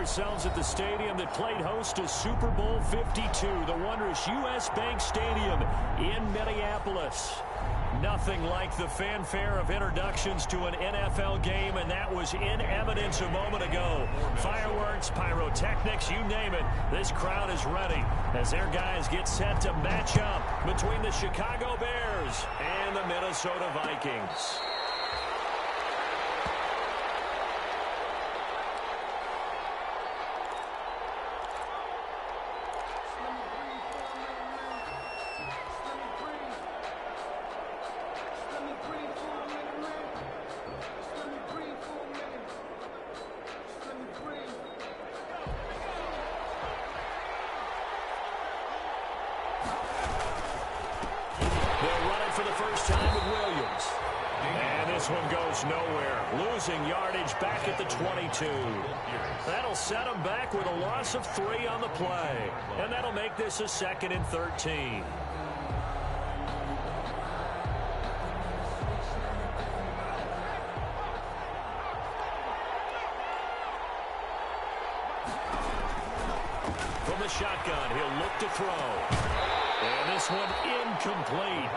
ourselves at the stadium that played host to Super Bowl 52, the wondrous U.S. Bank Stadium in Minneapolis. Nothing like the fanfare of introductions to an NFL game, and that was in evidence a moment ago. Fireworks, pyrotechnics, you name it. This crowd is ready as their guys get set to match up between the Chicago Bears and the Minnesota Vikings. For the first time with Williams. And this one goes nowhere. Losing yardage back at the 22. That'll set them back with a loss of 3 on the play. And that'll make this a 2nd and 13. From the shotgun, he'll look to throw. And this one incomplete.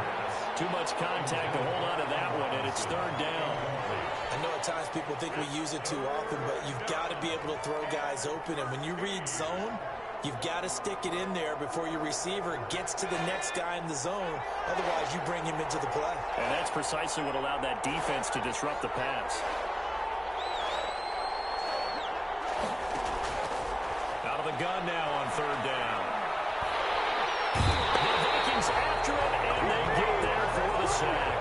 Too much contact to hold on to that one, and it's 3rd down. I know at times people think we use it too often, but you've got to be able to throw guys open. And when you read zone, you've got to stick it in there before your receiver gets to the next guy in the zone. Otherwise, you bring him into the play. And that's precisely what allowed that defense to disrupt the pass. Out of the gun now on 3rd down. The Vikings after it, and they get there for the sack.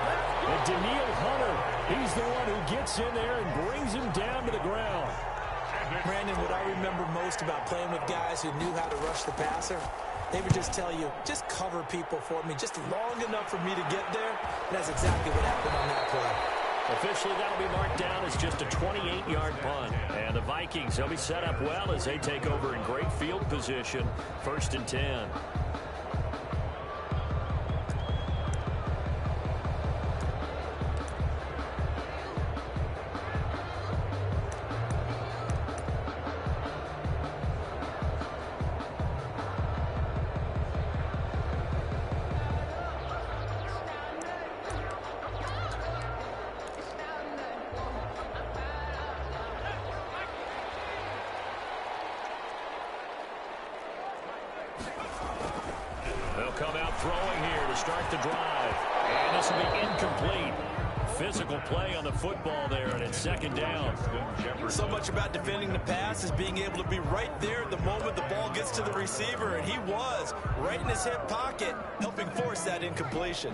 And Daniil Hunter, he's the one who gets in there and brings him down to the ground. Brandon, what I remember most about playing with guys who knew how to rush the passer, they would just tell you, just cover people for me, just long enough for me to get there. And that's exactly what happened on that play. Officially, that'll be marked down as just a 28-yard punt. And the Vikings, they'll be set up well as they take over in great field position. 1st and 10. Come out throwing here to start the drive. And this will be incomplete. Physical play on the football there, and it's 2nd down. So much about defending the pass is being able to be right there the moment the ball gets to the receiver, and he was right in his hip pocket, helping force that incompletion.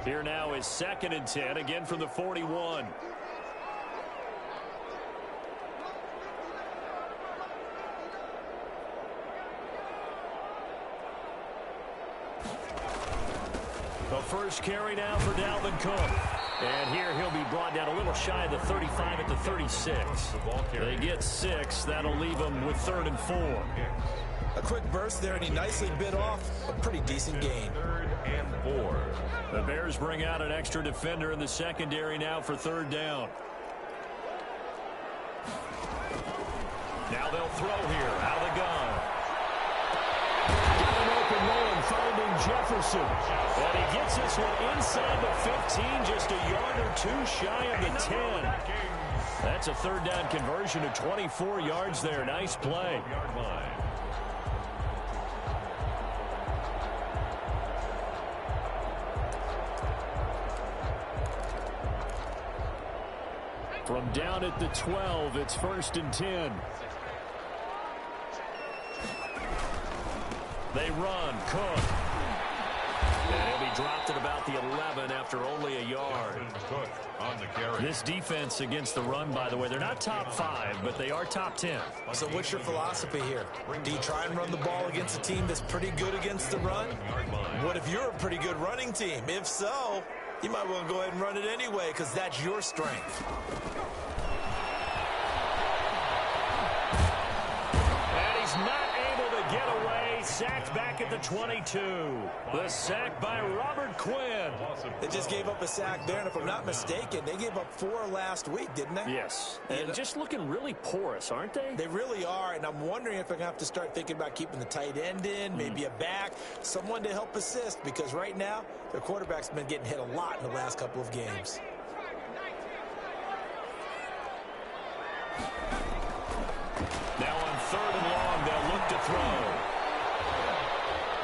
Here now is 2nd and 10, again from the 41. The first carry now for Dalvin Cook. And here he'll be brought down a little shy of the 35 at the 36. They get 6. That'll leave them with 3rd and 4. A quick burst there, and he nicely bit off a pretty decent gain. 3rd and 4. The Bears bring out an extra defender in the secondary now for 3rd down. Now they'll throw here out of the gun. Got an open man finding Jefferson. And he gets this one inside the 15, just a yard or 2 shy of the 10. That's a 3rd down conversion to 24 yards there. Nice play. From down at the 12, it's 1st and 10. They run. Cook. And he'll be dropped at about the 11 after only a yard. Cook on the carry. This defense against the run, by the way, they're not top 5, but they are top 10. So what's your philosophy here? Do you try and run the ball against a team that's pretty good against the run? What if you're a pretty good running team? If so, you might want to go ahead and run it anyway because that's your strength. And he's not able to get away. he's sacked back at the 22. The sack by Robert Quinn. They just gave up a sack there, and if I'm not mistaken, they gave up 4 last week, didn't they? Yes, and just looking really porous, aren't they? They really are, and I'm wondering if they're going to have to start thinking about keeping the tight end in, maybe a back, someone to help assist, because right now, their quarterback's been getting hit a lot in the last couple of games. Now on 3rd and long, they'll look to throw.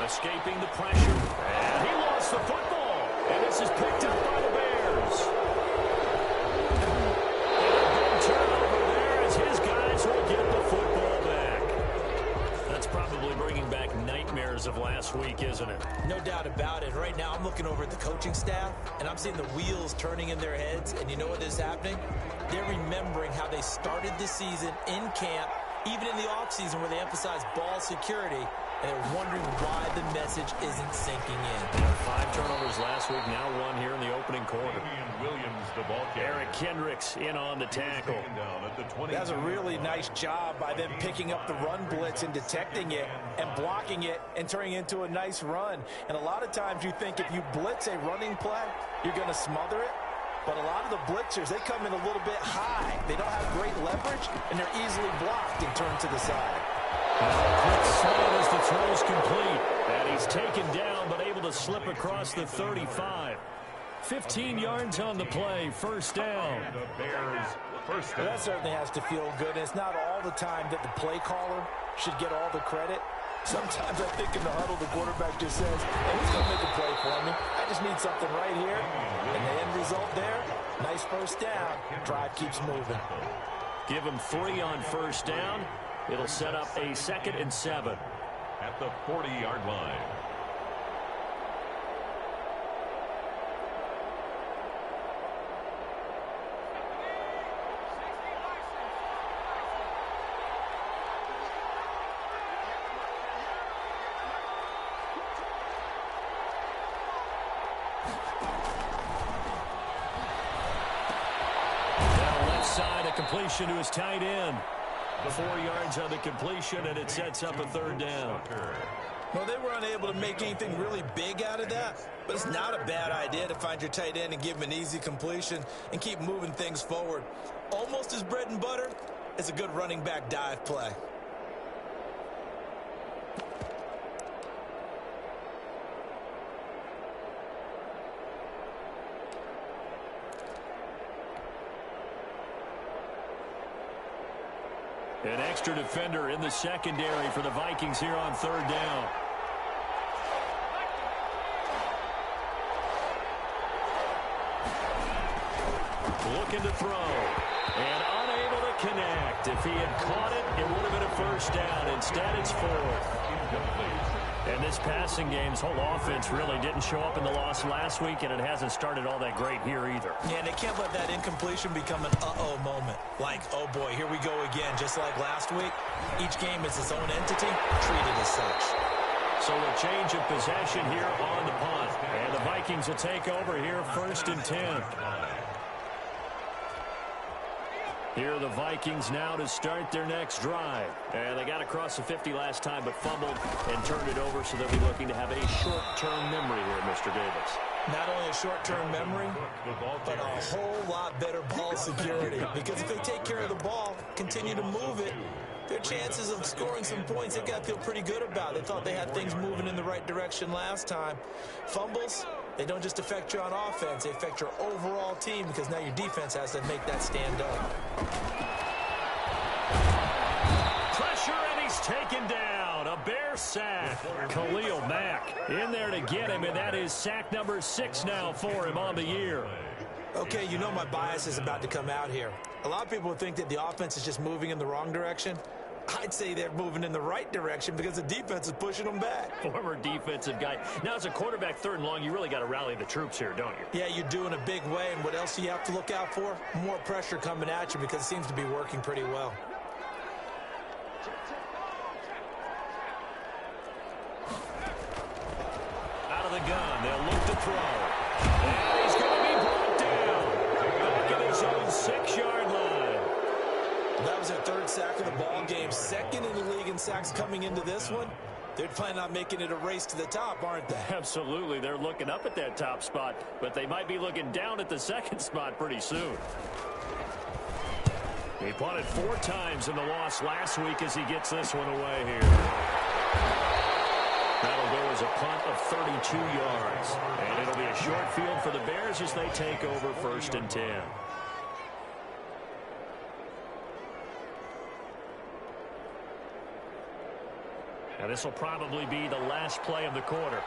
Escaping the pressure. And he lost the football. And this is picked up by the Bears. And a big turnover there as his guys will get the football back. That's probably bringing back nightmares of last week, isn't it? No doubt about it. Right now, I'm looking over at the coaching staff, and I'm seeing the wheels turning in their heads. And you know what is happening? They're remembering how they started the season in camp, even in the offseason where they emphasized ball security, and they're wondering why the message isn't sinking in. 5 turnovers last week, now 1 here in the opening quarter. Eric Kendricks in on the tackle. That's a really nice job by them picking up the run blitz and detecting it and blocking it and turning it into a nice run. And a lot of times you think if you blitz a running play, you're going to smother it. But a lot of the blitzers, they come in a little bit high. They don't have great leverage, and they're easily blocked and turned to the side. Quick slant as the throw's complete. And he's taken down, but able to slip across the 35. 15 yards on the play, 1st down. The Bears, 1st down. That certainly has to feel good. And it's not all the time that the play caller should get all the credit. Sometimes I think in the huddle, the quarterback just says, hey, who's going to make a play for me? I just need something right here. And the end result there, nice 1st down. Drive keeps moving. Give him 3 on 1st down. It'll set up a 2nd and 7. At the 40-yard line. Completion to his tight end. 4 yards on the completion, and it sets up a 3rd down. Well, they were unable to make anything really big out of that, but it's not a bad idea to find your tight end and give him an easy completion and keep moving things forward. Almost as bread and butter as a good running back dive play. An extra defender in the secondary for the Vikings here on 3rd down. Looking to throw. And unable to connect. If he had caught it, it would have been a 1st down. Instead, it's 4th. And this passing game's whole offense really didn't show up in the loss last week, and it hasn't started all that great here either. Yeah, and they can't let that incompletion become an uh-oh moment. Like, oh boy, here we go again, just like last week. Each game is its own entity, treated as such. So a change of possession here on the punt. And the Vikings will take over here 1st and 10. Here are the Vikings now to start their next drive. And they got across the 50 last time, but fumbled and turned it over, so they'll be looking to have a short-term memory here, Mr. Davis. Not only a short-term memory, but a whole lot better ball security. Because if they take care of the ball, continue to move it, their chances of scoring some points, they got to feel pretty good about. They thought they had things moving in the right direction last time. Fumbles, they don't just affect you on offense, they affect your overall team, because now your defense has to make that stand up. Pressure, and he's taken down. A Bear sack. Khalil Mack in there to get him, and that is sack number 6 now for him on the year. Okay, you know my bias is about to come out here. A lot of people think that the offense is just moving in the wrong direction. I'd say they're moving in the right direction because the defense is pushing them back. Former defensive guy. Now, as a quarterback 3rd and long, you really got to rally the troops here, don't you? Yeah, you do in a big way. And what else do you have to look out for? More pressure coming at you because it seems to be working pretty well. Out of the gun, they'll look to throw. And he's going to be brought down. Back at his own 6-yard line. That was their 3rd sack of the ball game. 2nd in the league in sacks coming into this one. They're planning on making it a race to the top, aren't they? Absolutely. They're looking up at that top spot, but they might be looking down at the second spot pretty soon. He punted 4 times in the loss last week as he gets this one away here. That'll go as a punt of 32 yards. And it'll be a short field for the Bears as they take over 1st and 10. Now this will probably be the last play of the quarter.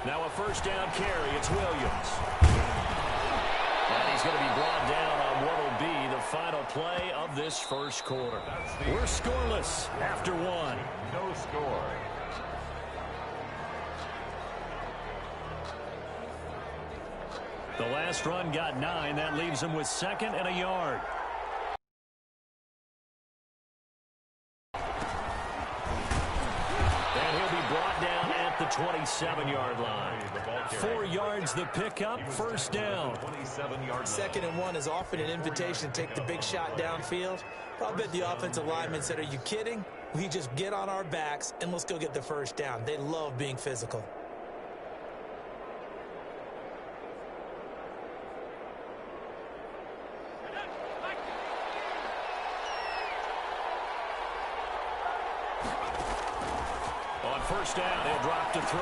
Now a 1st down carry. It's Williams. And he's going to be brought down on what will be the final play of this 1st quarter. We're scoreless after 1. No score. The last run got 9. That leaves him with 2nd and a yard. And he'll be brought down at the 27-yard line. 4 yards the pickup, 1st down. 2nd and 1 is often an invitation to take the big shot downfield. I'll bet the offensive lineman said, are you kidding? We just get on our backs and let's go get the 1st down. They love being physical. On 1st down, he'll drop to throw.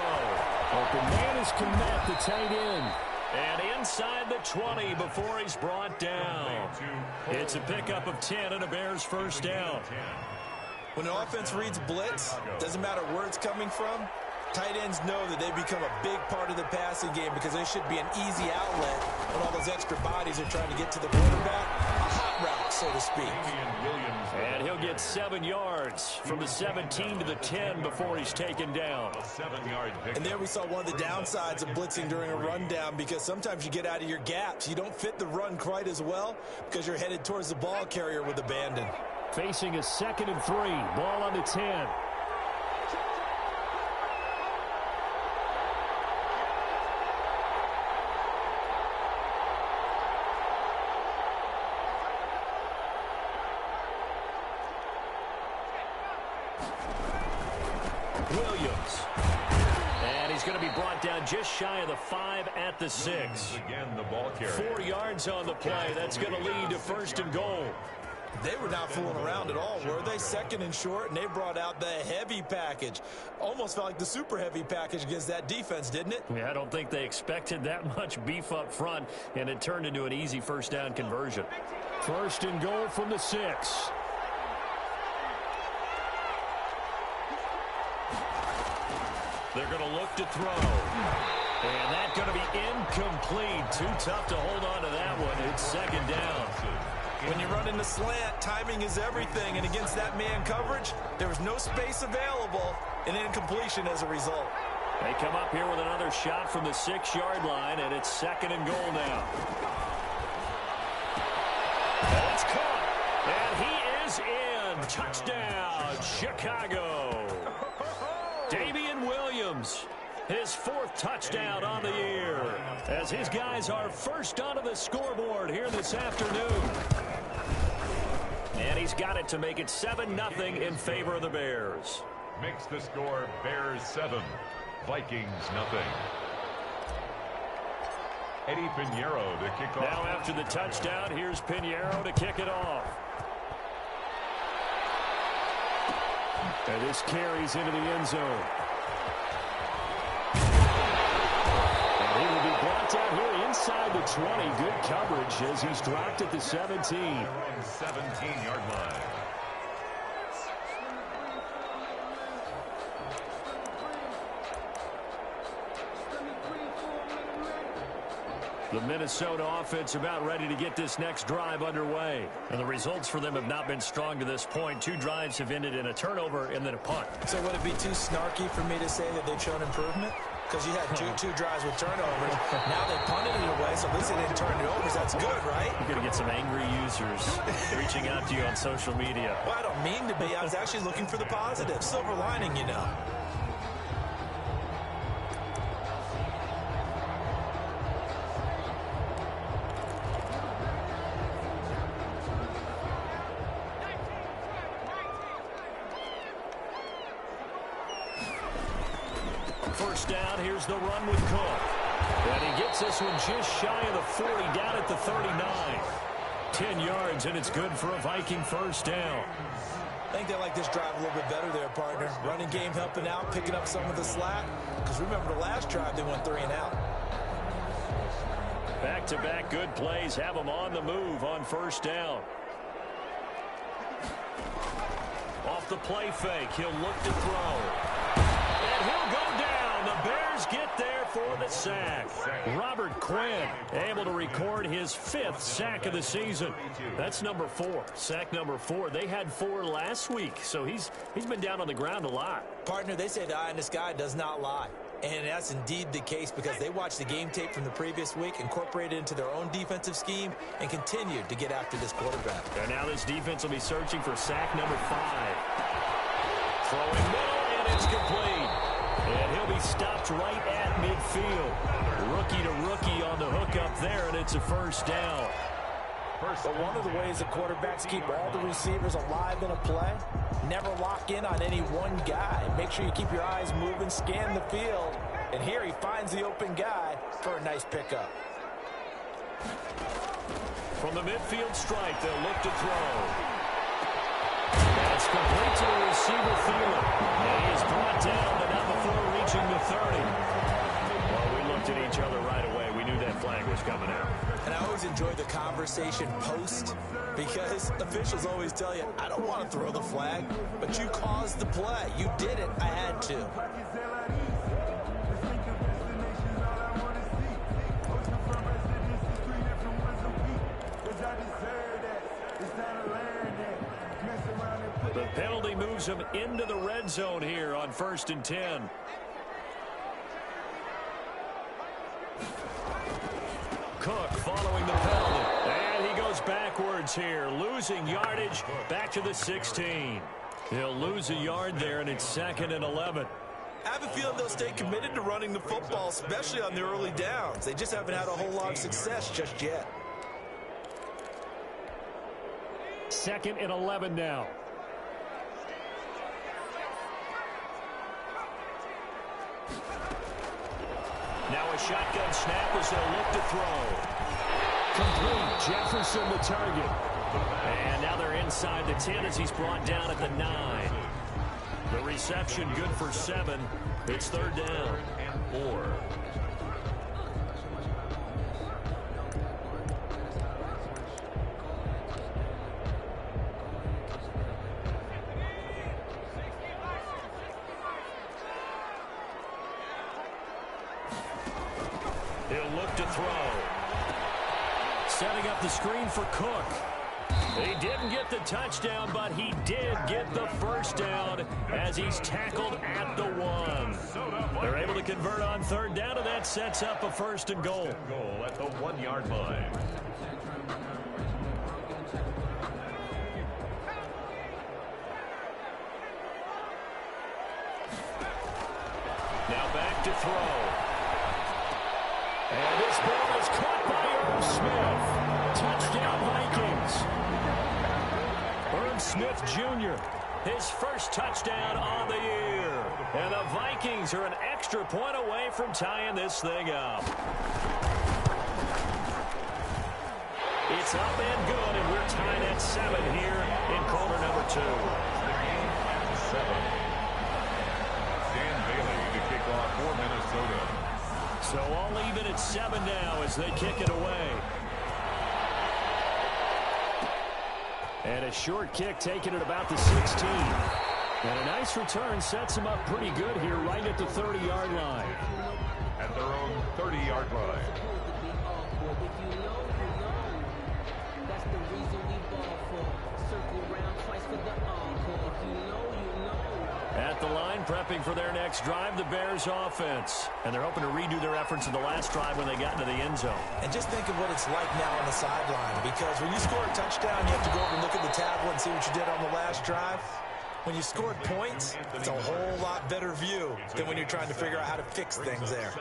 Open man is Kmet, the tight end. And inside the 20 before he's brought down. It's a pickup of 10 and a Bears 1st down. When the offense reads blitz, doesn't matter where it's coming from, tight ends know that they become a big part of the passing game because they should be an easy outlet when all those extra bodies are trying to get to the quarterback. A hot route, so to speak. And he'll get 7 yards from the 17 to the 10 before he's taken down. And there we saw one of the downsides of blitzing during a rundown because sometimes you get out of your gaps. You don't fit the run quite as well because you're headed towards the ball carrier with abandon. Facing a 2nd and 3. Ball on the 10. Williams. And he's going to be brought down just shy of the 5 at the 6. Again, the ball carrier. 4 yards on the play. That's going to lead to 1st and goal. They were not fooling around at all, were they? 2nd and short, and they brought out the heavy package. Almost felt like the super heavy package against that defense, didn't it? Yeah, I don't think they expected that much beef up front, and it turned into an easy 1st down conversion. 1st and goal from the 6. They're going to look to throw. And that's going to be incomplete. Too tough to hold on to that one. It's 2nd down. When you run in the slant, timing is everything. And against that man coverage, there was no space available, and incompletion as a result. They come up here with another shot from the 6-yard line, and it's 2nd and goal now. And it's caught. And he is in. Touchdown, Chicago. Damian Williams, his 4th touchdown on the year, as his guys are first onto the scoreboard here this afternoon. And he's got it to make it 7-0 in favor of the Bears. Makes the score Bears 7, Vikings nothing. Eddie Pinheiro to kick off. Now after the touchdown, here's Pinheiro to kick it off. And this carries into the end zone. And he will be brought down here inside the 20. Good coverage as he's dropped at the 17. 17-yard line. The Minnesota offense about ready to get this next drive underway. And the results for them have not been strong to this point. 2 drives have ended in a turnover and then a punt. So would it be too snarky for me to say that they've shown improvement? Because you had two drives with turnovers. Now they punted it away, so at least they didn't turn it over. That's good, right? You're going to get some angry users reaching out to you on social media. Well, I don't mean to be. I was actually looking for the positive. Silver lining, you know. first down. Here's the run with Cook. And he gets this one just shy of the 40, down at the 39. 10 yards, and it's good for a Viking first down. I think they like this drive a little bit better there, partner. Running game helping out, picking up some of the slack. Because remember, the last drive, they went 3 and out. Back-to-back good plays have them on the move on first down. Off the play fake, he'll look to throw. And he'll go down. The Bears get there for the sack. Robert Quinn able to record his 5th sack of the season. That's number 4. Sack number 4. They had 4 last week, so he's been down on the ground a lot. Partner, they say the eye in the sky does not lie. And that's indeed the case because they watched the game tape from the previous week, incorporated it into their own defensive scheme, and continued to get after this quarterback. And now this defense will be searching for sack number 5. Throwing middle, and it's complete. And he'll be stopped right at midfield. Rookie to rookie on the hook up there, and it's a first down. But one of the ways the quarterbacks keep all the receivers alive in a play, never lock in on any one guy. Make sure you keep your eyes moving, scan the field. And here he finds the open guy for a nice pickup. From the midfield stripe, they'll look to throw. That's complete to the receiver Thielen. And he is brought down, but not before reaching the 30. Well, we looked at each other right away. We knew that flag was coming out. And I always enjoy the conversation post because officials always tell you, I don't want to throw the flag, but you caused the play. You did it. I had to. The penalty moves him into the red zone here on 1st and 10. Cook following the penalty. And he goes backwards here, losing yardage back to the 16. He'll lose a yard there, and it's 2nd and 11. I have a feeling they'll stay committed to running the football, especially on the early downs. They just haven't had a whole lot of success just yet. 2nd and 11 now. Now a shotgun snap as they'll look to throw. Complete. Jefferson the target. And now they're inside the 10 as he's brought down at the 9. The reception good for 7. It's 3rd down and 4. He'll look to throw. Setting up the screen for Cook. He didn't get the touchdown, but he did get the first down as he's tackled at the 1. They're able to convert on 3rd down, and that sets up a 1st and goal. Goal at the 1-yard line. Now back to throw. And this ball is caught by Irv Smith. Touchdown Vikings. Irv Smith Jr., his first touchdown on the year. And the Vikings are an extra point away from tying this thing up. It's up and good, and we're tied at 7 here in quarter number 2. 7. Dan Bailey to kick off for Minnesota. So all even at 7 now as they kick it away. And a short kick taken at about the 16. And a nice return sets them up pretty good here right at the 30-yard line. At their own 30-yard line. At the line, prepping for their next drive, the Bears offense. And they're hoping to redo their efforts in the last drive when they got into the end zone. And just think of what it's like now on the sideline, because when you score a touchdown, you have to go over and look at the tablet and see what you did on the last drive. When you scored points, it's a whole lot better view than when you're trying to figure out how to fix things there.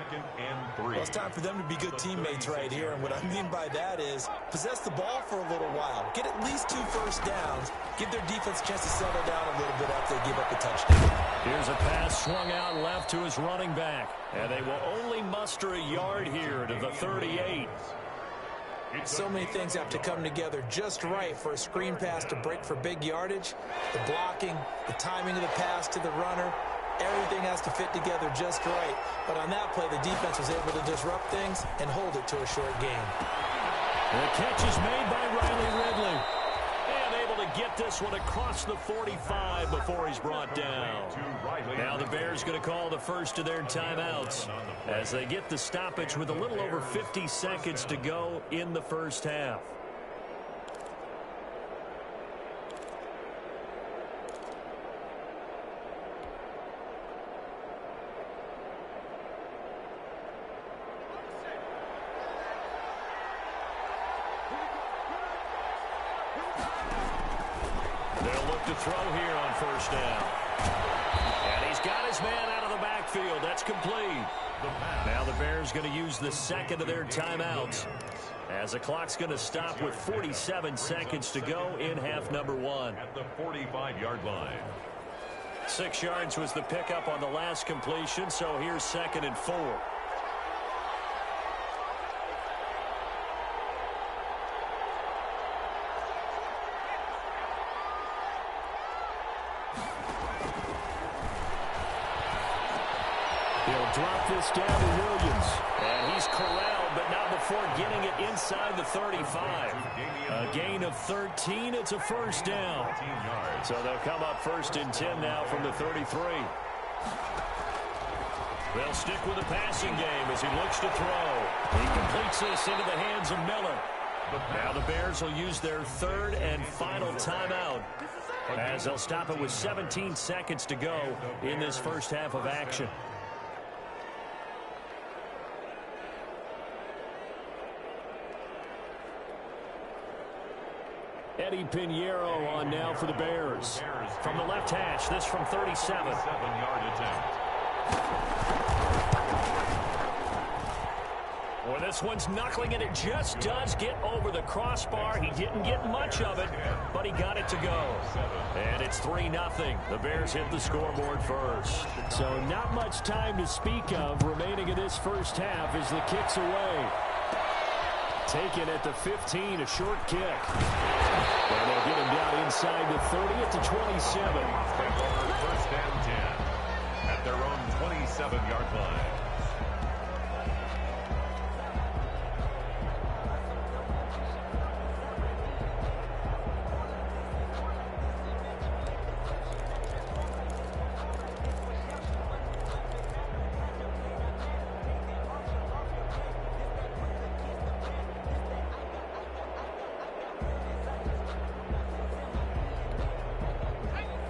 Well, it's time for them to be good teammates right here, and what I mean by that is possess the ball for a little while, get at least 2 first downs, give their defense a chance to settle down a little bit after they give up a touchdown. Here's a pass swung out left to his running back, and they will only muster a yard here to the 38. So many things have to come together just right for a screen pass to break for big yardage. The blocking, the timing of the pass to the runner, everything has to fit together just right. But on that play, the defense was able to disrupt things and hold it to a short gain. The catch is made by Riley Ridley. And able to get this one across the 45 before he's brought down. Now the Bears going to call the first of their timeouts as they get the stoppage with a little over 50 seconds to go in the first half. They'll look to throw here on first down. And he's got his man out of the backfield. That's complete. Now the Bears going to use the second of their timeouts as the clock's going to stop with 47 seconds to go in half number 1. At the 45-yard line. 6 yards was the pickup on the last completion, so here's 2nd and 4. He'll drop this down to Williams. And he's corralled, but not before getting it inside the 35. A gain of 13. It's a first down. So they'll come up 1st and 10 now from the 33. They'll stick with the passing game as he looks to throw. He completes this into the hands of Miller. Now the Bears will use their 3rd and final timeout as they'll stop it with 17 seconds to go in this first half of action. Eddie Pinheiro on now for the Bears. From the left hash, this from 37. 7-yard attempt. Well, this one's knuckling, and it just does get over the crossbar. He didn't get much of it, but he got it to go. And it's 3-0. The Bears hit the scoreboard first. So not much time to speak of remaining in this first half as the kick's away. Taken at the 15, a short kick. And they'll get him down inside the 30 at the 27. Take over 1st and 10 at their own 27-yard line.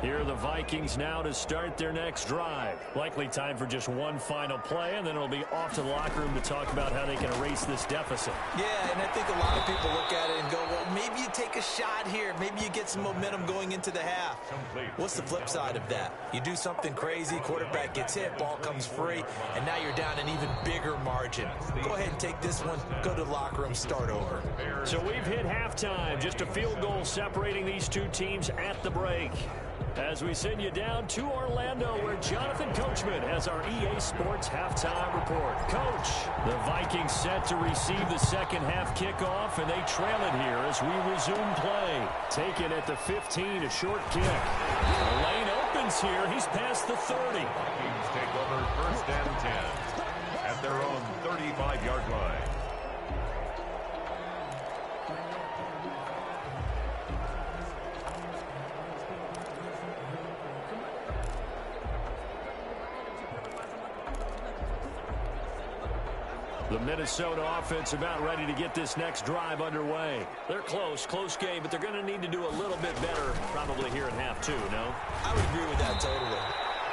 Here are the Vikings now to start their next drive. Likely time for just one final play, and then it'll be off to the locker room to talk about how they can erase this deficit. Yeah, and I think a lot of people look at it and go, well, maybe you take a shot here. Maybe you get some momentum going into the half. What's the flip side of that? You do something crazy, quarterback gets hit, ball comes free, and now you're down an even bigger margin. Go ahead and take this one, go to the locker room, start over. So we've hit halftime. Just a field goal separating these two teams at the break. As we send you down to Orlando, where Jonathan Coachman has our EA Sports halftime report. Coach, the Vikings set to receive the second half kickoff, and they trail it here as we resume play. Taken at the 15, a short kick. The lane opens here. He's past the 30. Vikings take over 1st and 10 at their own 35-yard line. The Minnesota offense about ready to get this next drive underway. They're close game, but they're going to need to do a little bit better probably here in half 2, no? I would agree with that totally.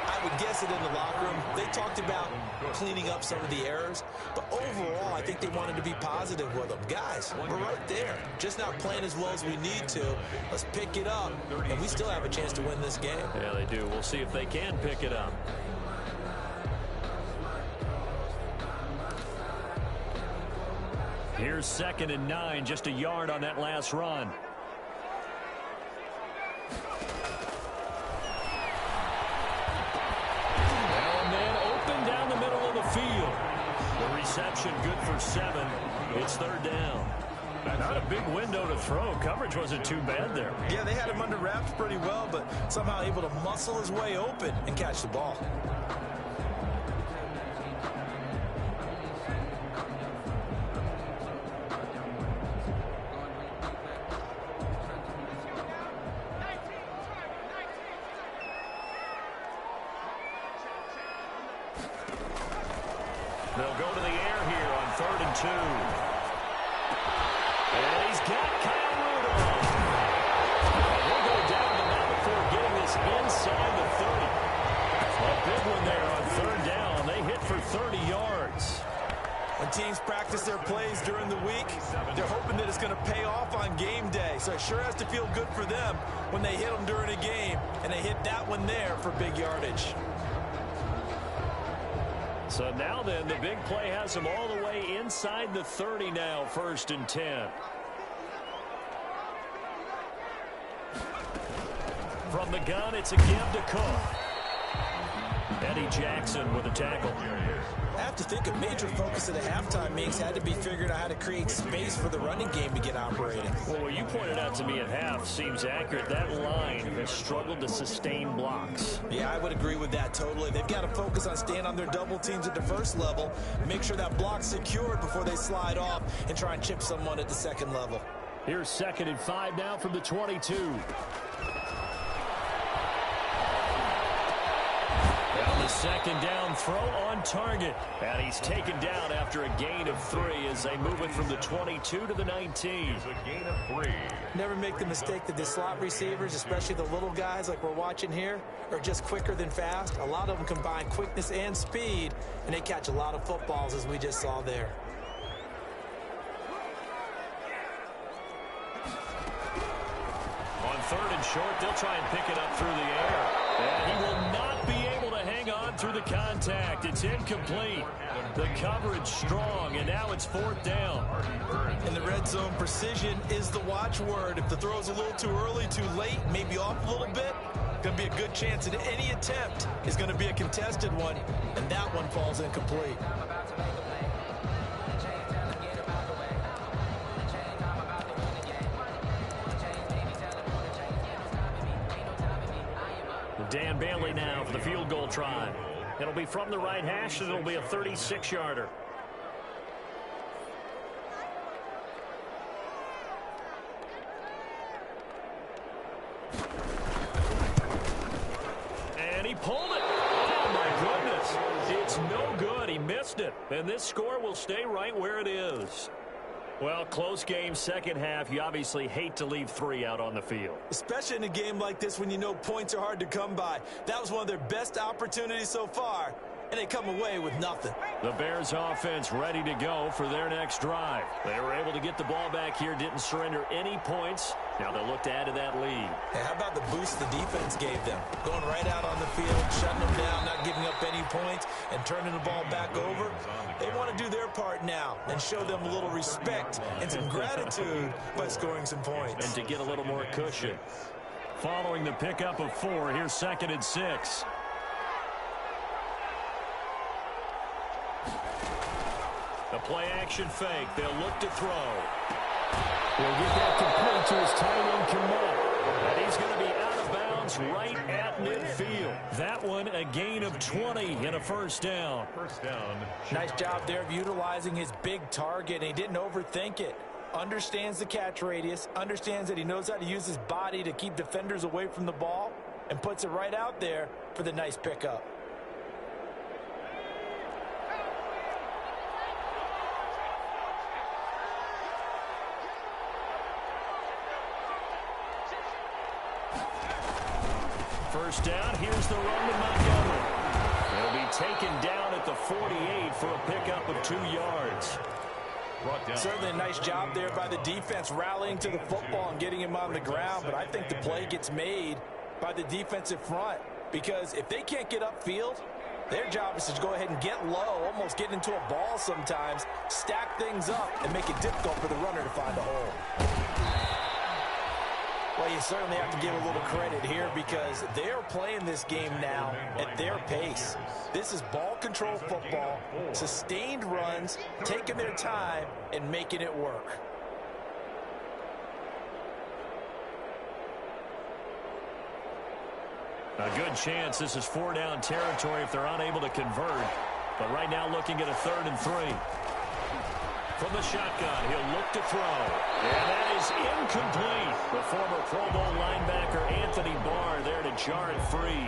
I I would guess it in the locker room. They talked about cleaning up some of the errors, but overall, I think they wanted to be positive with them. Guys, we're right there. Just not playing as well as we need to. Let's pick it up, and we still have a chance to win this game. Yeah, they do. We'll see if they can pick it up. Here's 2nd and 9, just a yard on that last run. And then open down the middle of the field. The reception good for 7. It's 3rd down. Not a big window to throw. Coverage wasn't too bad there. Yeah, they had him under wraps pretty well, but somehow able to muscle his way open and catch the ball. They'll go to the air here on 3rd and 2. And he's got Kyle Rudolph. He'll go down the now before getting this inside the 30. A big one there on 3rd down. They hit for 30 yards. When teams practice their plays during the week, they're hoping that it's going to pay off on game day. So it sure has to feel good for them when they hit them during a game, and they hit that one there for big yardage. So now then, the big play has them all the way inside the 30 now, 1st and 10. From the gun, it's a give to Cook. Eddie Jackson with a tackle. I have to think a major focus of the halftime meetings had to be figuring out how to create space for the running game to get operating. Well, what you pointed out to me at half seems accurate. That line has struggled to sustain blocks. Yeah, I would agree with that totally. They've got to focus on staying on their double teams at the first level, make sure that block's secured before they slide off and try and chip someone at the second level. Here's 2nd and 5 now from the 22. Down the 2nd down throw on target. And he's taken down after a gain of 3 as they move it from the 22 to the 19. It's a gain of 3. Never make the mistake that the slot receivers, especially the little guys like we're watching here, are just quicker than fast. A lot of them combine quickness and speed, and they catch a lot of footballs as we just saw there. On 3rd and short, they'll try and pick it up through the air. And he will not be able to hang on through the contact. It's incomplete. The coverage strong, and now it's 4th down. In the red zone, precision is the watchword. If the throw's a little too early, too late, maybe off a little bit, going to be a good chance that any attempt is going to be a contested one, and that one falls incomplete. Dan Bailey now for the field goal try. It'll be from the right hash, and it'll be a 36-yarder. And he pulled it. Oh, my goodness. It's no good. He missed it. And this score will stay right where it is. Well, close game, second half. You obviously hate to leave 3 out on the field. Especially in a game like this when you know points are hard to come by. That was one of their best opportunities so far, and they come away with nothing. The Bears offense ready to go for their next drive. They were able to get the ball back here, didn't surrender any points. Now they'll look to add to that lead. Hey, how about the boost the defense gave them? Going right out on the field, shutting them down, not giving up any points, and turning the ball back over. They want to do their part now and show them a little respect and some gratitude by scoring some points. And to get a little more cushion. Following the pickup of 4, here's 2nd and 6. The play-action fake. They'll look to throw. He'll get that complete to his tight end, Kamal. And he's going to be out of bounds right at midfield. That one, a gain of 20 and a 1st down. First down. Nice job there of utilizing his big target, and he didn't overthink it. Understands the catch radius, understands that he knows how to use his body to keep defenders away from the ball, and puts it right out there for the nice pickup. first down. Here's the run to Montgomery. He'll be taken down at the 48 for a pickup of 2 yards. Certainly a nice job there by the defense rallying to the football and getting him on the ground, but I think the play gets made by the defensive front because if they can't get upfield, their job is to go ahead and get low, almost get into a ball sometimes, stack things up, and make it difficult for the runner to find a hole. Well, you certainly have to give a little credit here because they're playing this game now at their pace. This is ball control football, sustained runs, taking their time, and making it work. A good chance this is 4-down territory if they're unable to convert. But right now looking at a 3rd and 3. From the shotgun, he'll look to throw. And that is incomplete. The former Pro Bowl linebacker Anthony Barr there to jar it free.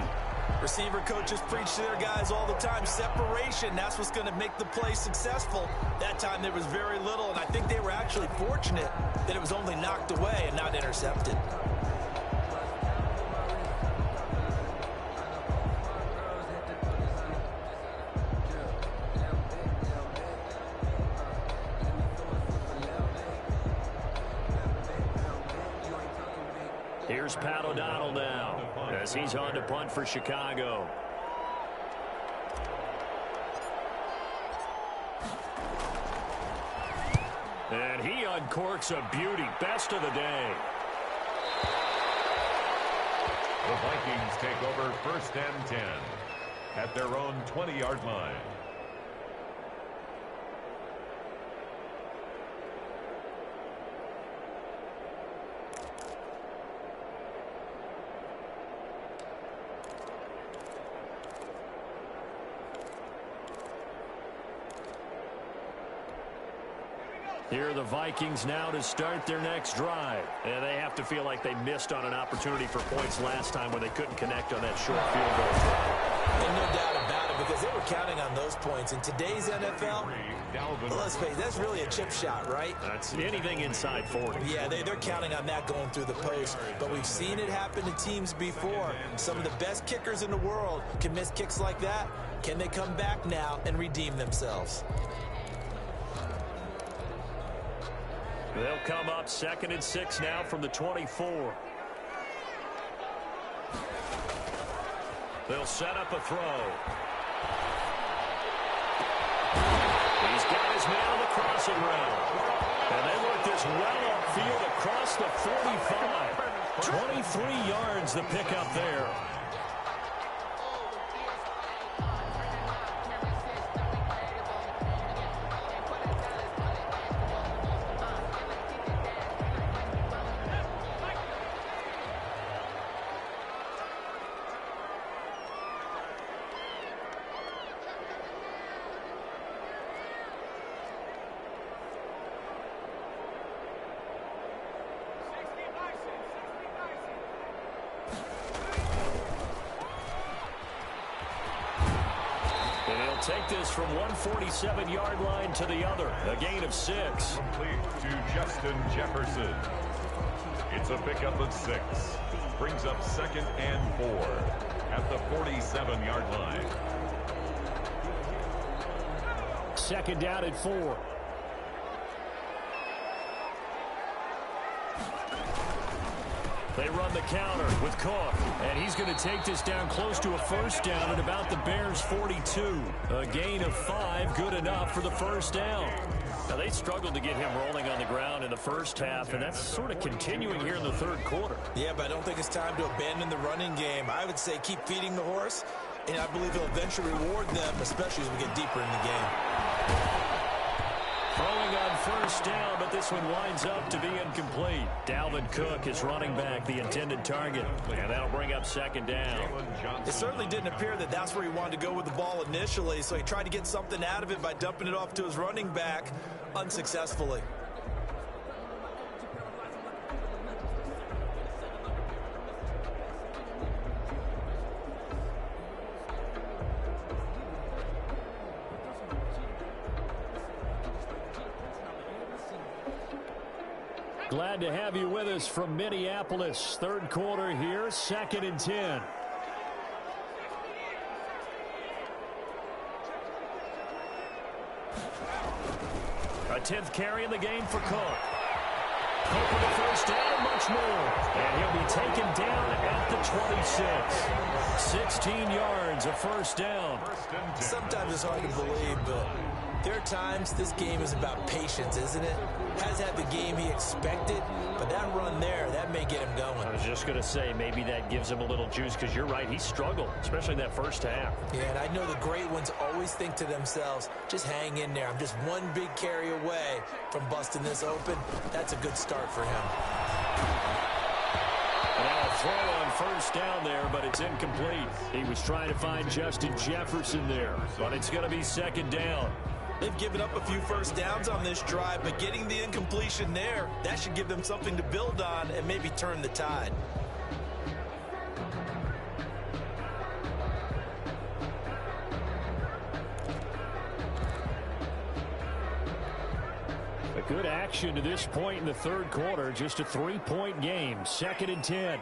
Receiver coaches preach to their guys all the time. Separation, that's what's going to make the play successful. That time there was very little, and I think they were actually fortunate that it was only knocked away and not intercepted. Here's Pat O'Donnell now as he's on to punt for Chicago. And he uncorks a beauty. Best of the day. The Vikings take over 1st and 10 at their own 20-yard line. Here are the Vikings now to start their next drive. And they have to feel like they missed on an opportunity for points last time when they couldn't connect on that short field goal try. And no doubt about it because they were counting on those points. In today's NFL, let's face it, that's really a chip shot, right? That's anything inside 40. Yeah, they're counting on that going through the post. But we've seen it happen to teams before. Some of the best kickers in the world can miss kicks like that. Can they come back now and redeem themselves? They'll come up 2nd and 6 now from the 24. They'll set up a throw. He's got his man on the crossing route. And they work this well upfield across the 45. 23 yards the pickup there. Take this from 147-yard line to the other. A gain of 6. Complete to Justin Jefferson. It's a pickup of 6. Brings up 2nd and 4 at the 47-yard line. 2nd down at 4. They run the counter with Cook, and he's going to take this down close to a 1st down at about the Bears' 42. A gain of 5, good enough for the 1st down. Now, they struggled to get him rolling on the ground in the first half, and that's sort of continuing here in the 3rd quarter. Yeah, but I don't think it's time to abandon the running game. I would say keep feeding the horse, and I believe he'll eventually reward them, especially as we get deeper in the game. Throwing on 1st down, but this one winds up to be incomplete. Dalvin Cook is running back the intended target, and that'll bring up 2nd down. It certainly didn't appear that that's where he wanted to go with the ball initially, so he tried to get something out of it by dumping it off to his running back unsuccessfully. Glad to have you with us from Minneapolis. 3rd quarter here, 2nd and 10. A 10th carry in the game for Cook. Cook with the first down and much more. And he'll be taken down at the 26. 16 yards, a first down. Sometimes it's hard to believe, but there are times this game is about patience, isn't it? Has had the game he expected, but that run there, that may get him going. I was just going to say, maybe that gives him a little juice, because you're right, he struggled, especially in that first half. Yeah, and I know the great ones always think to themselves, just hang in there. I'm just one big carry away from busting this open. That's a good start for him. Now a throw on first down there, but it's incomplete. He was trying to find Justin Jefferson there, but it's going to be second down. They've given up a few first downs on this drive, but getting the incompletion there, that should give them something to build on and maybe turn the tide. A good action to this point in the third quarter. Just a 3-point game. 2nd and 10.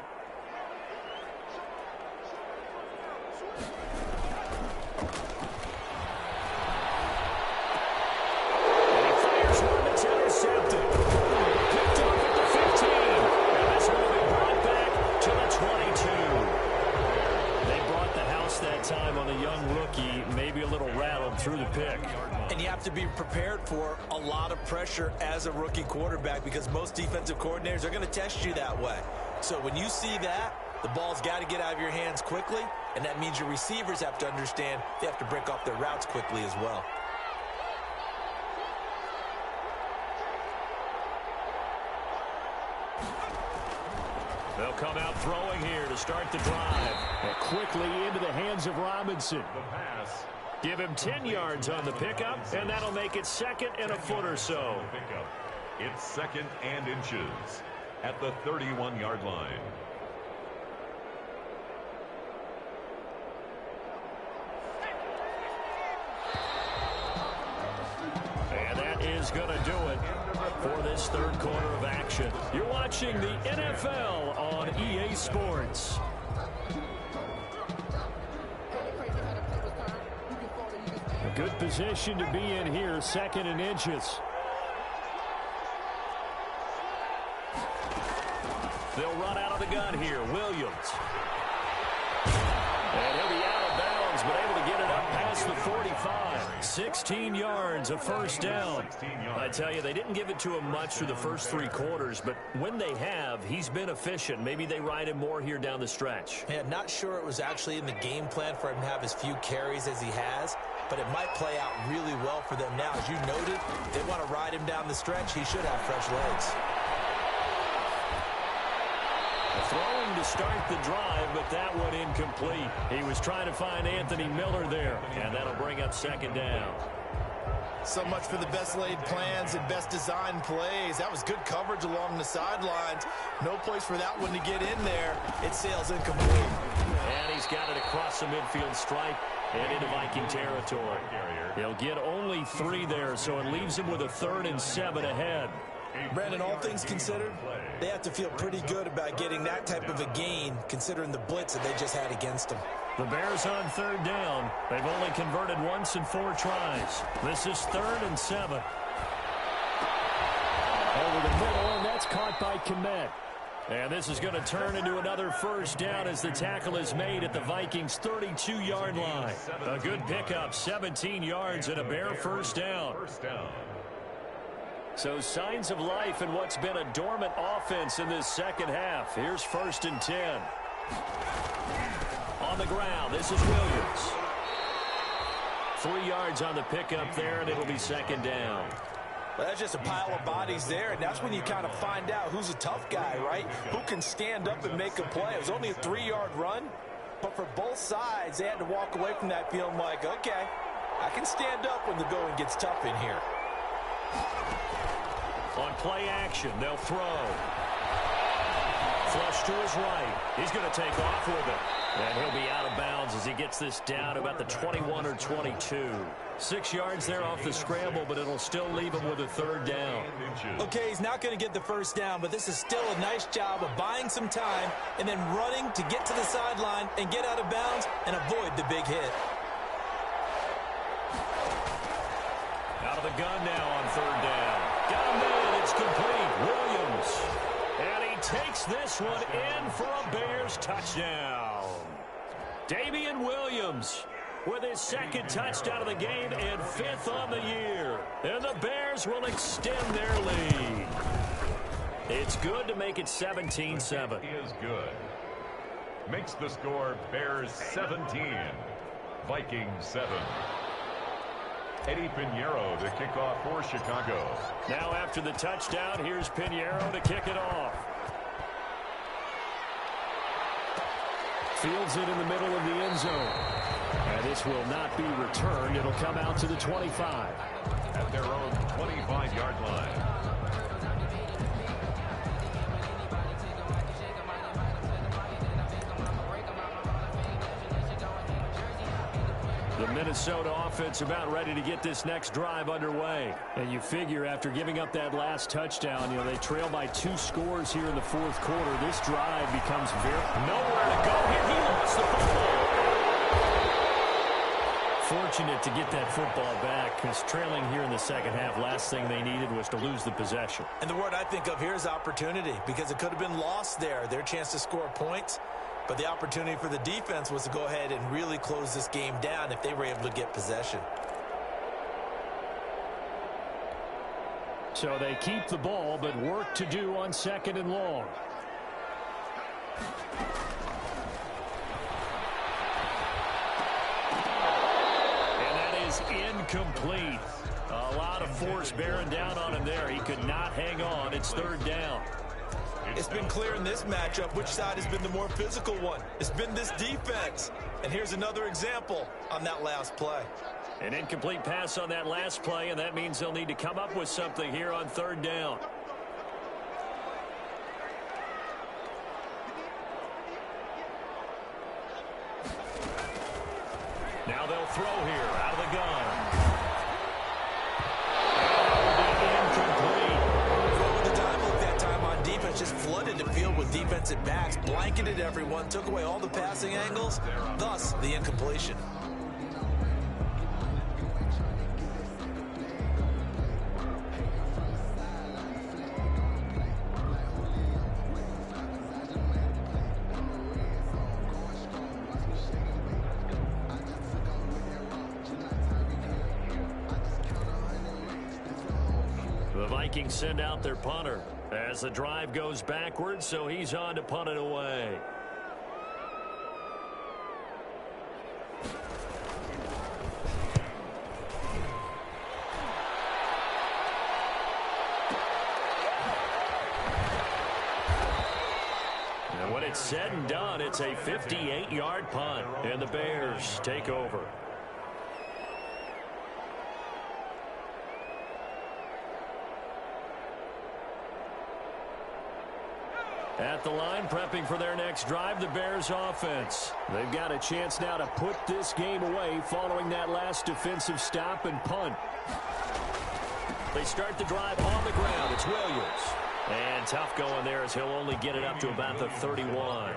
Through the pick. And you have to be prepared for a lot of pressure as a rookie quarterback, because most defensive coordinators are going to test you that way. So when you see that, the ball's got to get out of your hands quickly, and that means your receivers have to understand they have to break off their routes quickly as well. They'll come out throwing here to start the drive. And quickly into the hands of Robinson. The pass. Give him 10 yards on the pickup, and that'll make it 2nd and a foot or so. It's 2nd and inches at the 31-yard line. And that is going to do it for this third quarter of action. You're watching the NFL on EA Sports. A good position to be in here, 2nd and inches. They'll run out of the gun here. Williams. And he'll be out of bounds, but able to get it up past the 45. 16 yards, a first down. I tell you, they didn't give it to him much through the first 3 quarters, but when they have, he's been efficient. Maybe they ride him more here down the stretch. Yeah, not sure it was actually in the game plan for him to have as few carries as he has, but it might play out really well for them now. As you noted, they want to ride him down the stretch. He should have fresh legs. Throwing to start the drive, but that one incomplete. He was trying to find Anthony Miller there, and that'll bring up 2nd down. So much for the best laid plans and best designed plays. That was good coverage along the sidelines. No place for that one to get in there. It sails incomplete. And he's got it across the midfield stripe and into Viking territory. He'll get only 3 there, so it leaves him with a 3rd and 7 ahead. Brandon, all things considered, they have to feel pretty good about getting that type of a gain, considering the blitz that they just had against them. The Bears on 3rd down. They've only converted once in 4 tries. This is 3rd and 7. Over the middle, and that's caught by Kmet. And this is going to turn into another first down as the tackle is made at the Vikings' 32-yard line. A good pickup, 17 yards and a Bear first down. So signs of life in what's been a dormant offense in this second half. Here's 1st and 10. On the ground, this is Williams. 3 yards on the pickup there, and it'll be 2nd down. Well, that's just a pile of bodies there, and that's when you kind of find out who's a tough guy, right? Who can stand up and make a play. It was only a 3-yard run, but for both sides, they had to walk away from that feeling like, okay, I can stand up when the going gets tough in here. On play action, they'll throw. Flush to his right. He's going to take off with it. And he'll be out of bounds as he gets this down about the 21 or 22. 6 yards there off the scramble, but it'll still leave him with a 3rd down. Okay, he's not going to get the first down, but this is still a nice job of buying some time and then running to get to the sideline and get out of bounds and avoid the big hit. Out of the gun now on 3rd down. complete. Williams. And he takes this one in for a Bears touchdown. Damian Williams with his second touchdown of the game and 5th on the year. And the Bears will extend their lead. It's good to make it 17-7. Is good. Makes the score Bears 17, Vikings 7. Eddie Pinheiro to kick off for Chicago. Now after the touchdown, here's Pinheiro to kick it off. Fields it in the middle of the end zone. And this will not be returned. It'll come out to the 25. At their own 25-yard line. The Minnesota offense about ready to get this next drive underway. And you figure after giving up that last touchdown, they trail by 2 scores here in the 4th quarter. This drive becomes nowhere to go here. He lost the football. Fortunate to get that football back because trailing here in the second half, last thing they needed was to lose the possession. And the word I think of here is opportunity, because it could have been lost there. Their chance to score points. But the opportunity for the defense was to go ahead and really close this game down if they were able to get possession. So they keep the ball, but work to do on 2nd and long. And that is incomplete. A lot of force bearing down on him there. He could not hang on. It's 3rd down. It's been clear in this matchup which side has been the more physical one. It's been this defense. And here's another example on that last play. An incomplete pass on that last play, and that means they'll need to come up with something here on 3rd down. Now they'll throw here out of the gun. Just flooded the field with defensive backs, blanketed everyone, took away all the passing angles, thus the incompletion. The Vikings send out their punter as the drive goes backwards, so he's on to punt it away. And when it's said and done, it's a 58-yard punt, and the Bears take over. At the line, prepping for their next drive, the Bears offense. They've got a chance now to put this game away following that last defensive stop and punt. They start the drive on the ground. It's Williams. And tough going there as he'll only get it up to about the 31.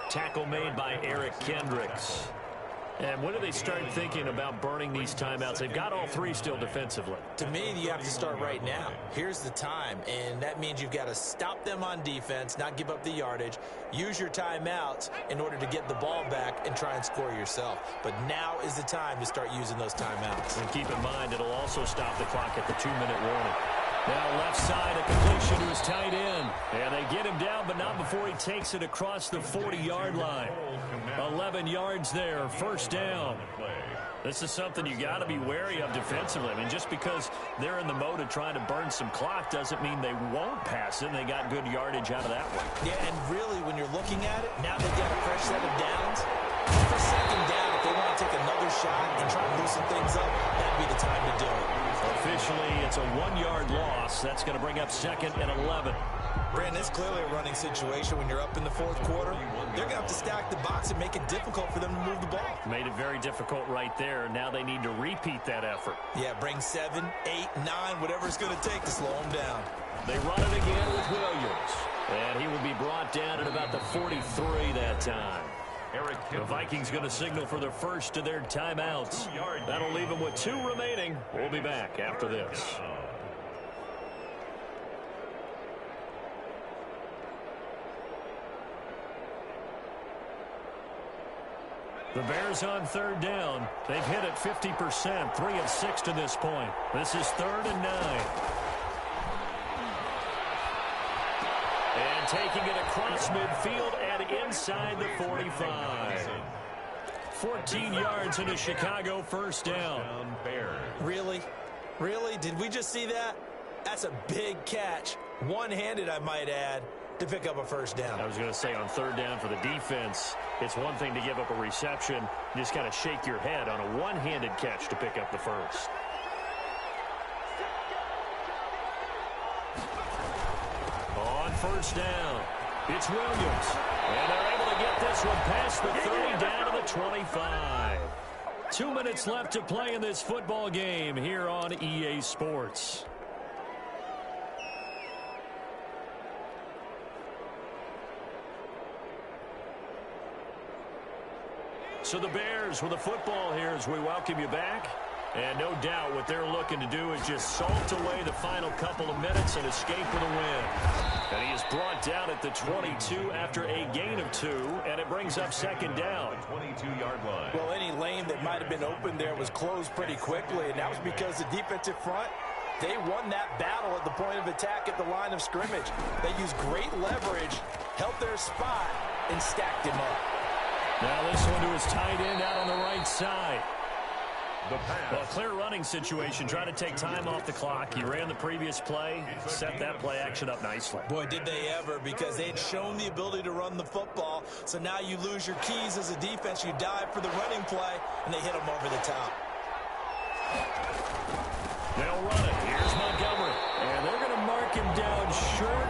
Tackle made by Eric Kendricks. And when do they start thinking about burning these timeouts? They've got all 3 still defensively. To me, you have to start right now. Here's the time, and that means you've got to stop them on defense, not give up the yardage, use your timeouts in order to get the ball back and try and score yourself. But now is the time to start using those timeouts. And keep in mind, it'll also stop the clock at the 2-minute warning. Now left side, a completion to his tight end. And they get him down, but not before he takes it across the 40-yard line. 11 yards there, 1st down. This is something you got to be wary of defensively. I mean, just because they're in the mode of trying to burn some clock doesn't mean they won't pass it. They got good yardage out of that one. Yeah, and really, when you're looking at it, now they've got a fresh set of downs. For 2nd down, if they want to take another shot and try to loosen things up, that'd be the time to do it. Officially, it's a 1-yard loss. That's going to bring up 2nd and 11. Brandon, it's clearly a running situation when you're up in the 4th quarter. They're going to have to stack the box and make it difficult for them to move the ball. Made it very difficult right there. Now they need to repeat that effort. Yeah, bring 7, 8, 9, whatever it's going to take to slow them down. They run it again with Williams. And he will be brought down at about the 43 that time. The Vikings going to signal for the first of their timeouts. That'll leave them with 2 remaining. We'll be back after this. The Bears on third down. They've hit it 50%, 3 of 6 to this point. This is 3rd and 9. And taking it across midfield and inside the 45. 14 yards into Chicago, first down. Really? Really? Did we just see that? That's a big catch. One-handed, I might add, to pick up a first down. I was going to say on third down for the defense, it's one thing to give up a reception. You just got to shake your head on a one-handed catch to pick up the first. On first down, it's Williams. And they're able to get this one past the 30 down to the 25. 2 minutes left to play in this football game here on EA Sports. So the Bears with the football here as we welcome you back. And no doubt what they're looking to do is just salt away the final couple of minutes and escape with a win. And he is brought down at the 22 after a gain of 2, and it brings up second down. 22-yard line. Well, any lane that might have been open there was closed pretty quickly, and that was because the defensive front, they won that battle at the point of attack at the line of scrimmage. They used great leverage, held their spot, and stacked him up. Now this one to his tight end out on the right side. The pass. Well, clear running situation, trying to take time off the clock. He ran the previous play, set that play action up nicely. Boy, did they ever, because they had shown the ability to run the football. So now you lose your keys as a defense. You dive for the running play, and they hit them over the top. They'll run it. Here's Montgomery. And they're going to mark him down short,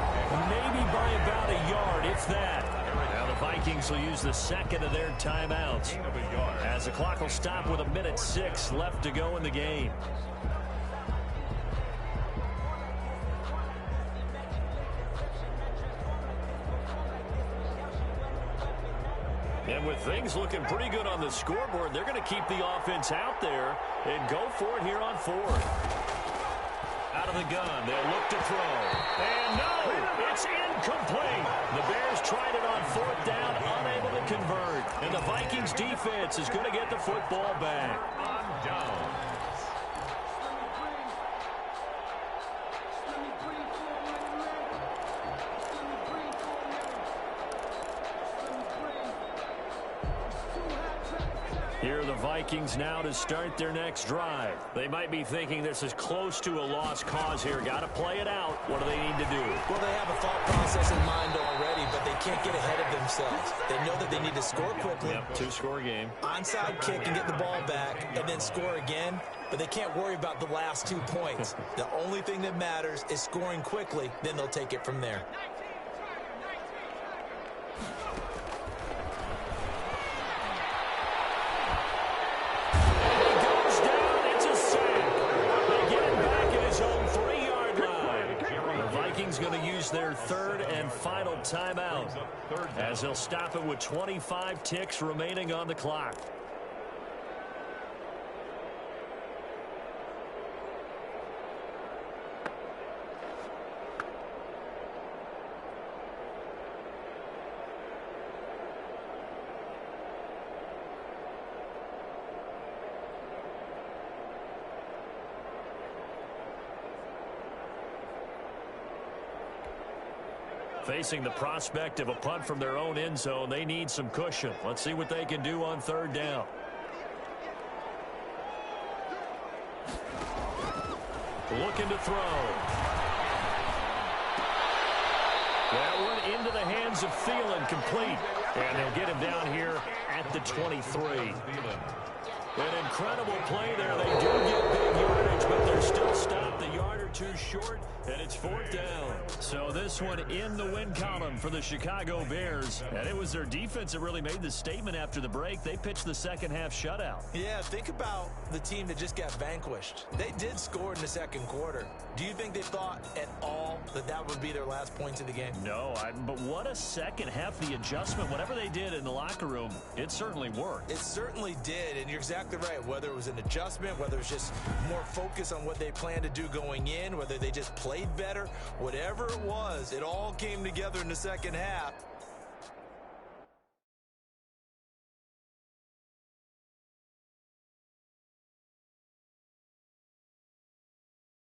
maybe by about a yard, if that. Now the Vikings will use the second of their timeouts, as the clock will stop with 1:06 left to go in the game. And with things looking pretty good on the scoreboard, they're going to keep the offense out there and go for it here on fourth. Out of the gun, they'll look to throw. And no, it's incomplete. The Bears tried it on fourth down, unable to convert. And the Vikings defense is going to get the football back. On down. Here are the Vikings now to start their next drive. They might be thinking this is close to a lost cause here. Got to play it out. What do they need to do? Well, they have a thought process in mind already, but they can't get ahead of themselves. They know that they need to score quickly. Yep, 2-score game. Onside kick and get the ball back and then score again, but they can't worry about the last 2 points. The only thing that matters is scoring quickly, then they'll take it from there. Going to use their third and final timeout, as they'll stop it with 25 ticks remaining on the clock. Facing the prospect of a punt from their own end zone, they need some cushion. Let's see what they can do on third down. Looking to throw. That one into the hands of Thielen, complete. And they'll get him down here at the 23. An incredible play there. They do get big yardage, but they're still stopped a yard or two short, and it's fourth down. So this one in the win column for the Chicago Bears. And it was their defense that really made the statement after the break. They pitched the second half shutout. Yeah, think about the team that just got vanquished. They did score in the second quarter. Do you think they thought at all that that would be their last points of the game? No, but what a second half. The adjustment, whatever they did in the locker room, it certainly worked. It certainly did, and you're exactly right. Whether it was an adjustment, whether it was just more focus on what they planned to do going in, whether they just played better, whatever it was, it all came together in the second half